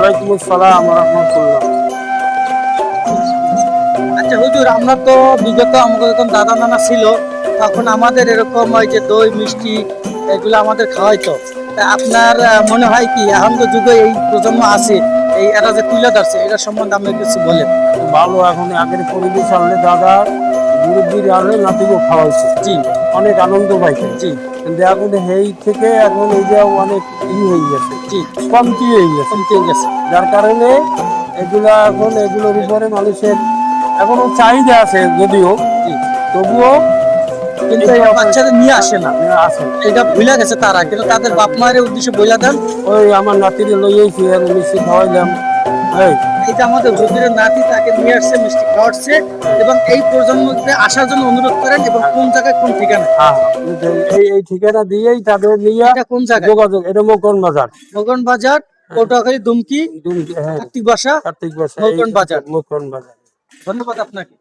ওয়ালাইকুম আসসালাম ওয়া রাহমাতুল্লাহ। আচ্ছা হুজুর, আমরা তো বিগত আমাদের যখন দাদা নানা ছিল তখন আমাদের এরকম ওই যে দই মিষ্টি এগুলো আমাদের খাওয়াইতো। তা আপনার মনে হয় কি এখন তো যুগে এই প্রজন্ম আছে, এই এরা যে তুলে ধরছে এটা সম্বন্ধে আপনি কিছু বলেন? ভালো, এখন আগের পরিবেশ আনলে দাদা মুরব্বির আনলে নাতিকে খাওয়াইছে, জি অনেক আনন্দ পাইছে। জি কিন্তু এখন এই থেকে এখন এই যে অনেক হয়ে গেছে, জি, কমতি হয়ে গেছে। কমতে গেছে। যার কারণে এগুলা এখন এগুলোর উপরে মানুষের এখনো চাহিদা আছে যদিও, জি, তবুও কিন্তু এগুলো এটা বাচ্চাদের নিয়ে আসে না, আসে না। এটা ভুলে গেছে তারা, কিন্তু তাদের বাপ মায়ের উদ্দেশ্যে বইলা দেন। ওই আমার নাতিরে লইয়েছি আর মিষ্টি খাওয়াইলাম। এই এই যে আমাদের হুজুরের নাতি, তাকে নিয়ে আসছে, মিষ্টি খাওয়াচ্ছে এবং এই প্রজন্মকে আসার জন্য অনুরোধ করেন এবং কোন জায়গায় কোন ঠিকানা? হ্যাঁ, এই ঠিকানা দিয়েই তাদের নিয়ে এটা কোন জায়গায়? যোগাযোগ। এটা মোকন বাজার, মোগন বাজার, পটুয়াখালী, দুমকি, হ্যাঁ, কার্তিক বাসা, কার্তিক বাসা, এই মোগন বাজার। মোকন বাজার। ধন্যবাদ আপনাকে।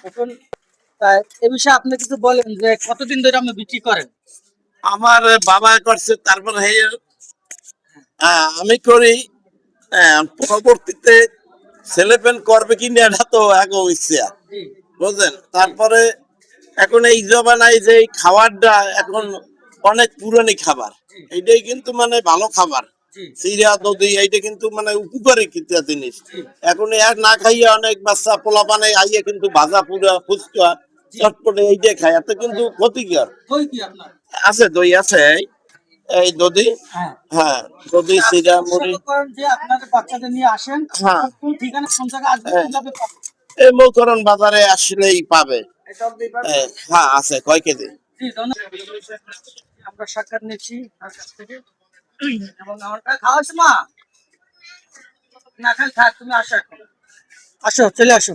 এখন এ বিষয়ে আপনি কিছু বলেন যে কতদিন ধরে আপনি বিক্রি করেন? আমার বাবা করছে, তারপর আমি করি। পরবর্তীতে ছেলে পেন করবে কিনা এটা তো আগে ইচ্ছা, জি বুঝলেন। তারপরে এখন এই জমানায় যে এই খাবারটা এখন অনেক পুরানি খাবার, জি এইটাই কিন্তু মানে ভালো খাবার। জি চিরা দধি এইটা কিন্তু মানে উপকারী একটা জিনিস। জি এখন আর না খাইয়ে অনেক বাচ্চা পোলা পানে আইয়ে কিন্তু ভাজা পুরা ফুচকা চটপটে এইটা খায়, এত কিন্তু ক্ষতিকর। কই কি আপনার? আছে, দই আছে, এই দধি। হ্যাঁ, হ্যাঁ, দধি, আপনি চিরা, মুড়ি। উৎসর্গ করেন যে আপনাদের বাচ্চাদের নিয়ে আসেন, হ্যাঁ, কোন ঠিকানা, কোন জায়গায় আসবে, হ্যাঁ, কিভাবে পাবেন? এই মৌকরণ বাজারে আসলেই পাবে। হ্যাঁ, আছে কয় কেজি। জি ধন্যবাদ। আমরা সাক্ষাৎ নিচ্ছি তার কাছ থেকে এবং আমার কাছে খাওয়াচ্ছে মা, না খাই থাক, তুমি আসো এখন, আসো, চলে আসো।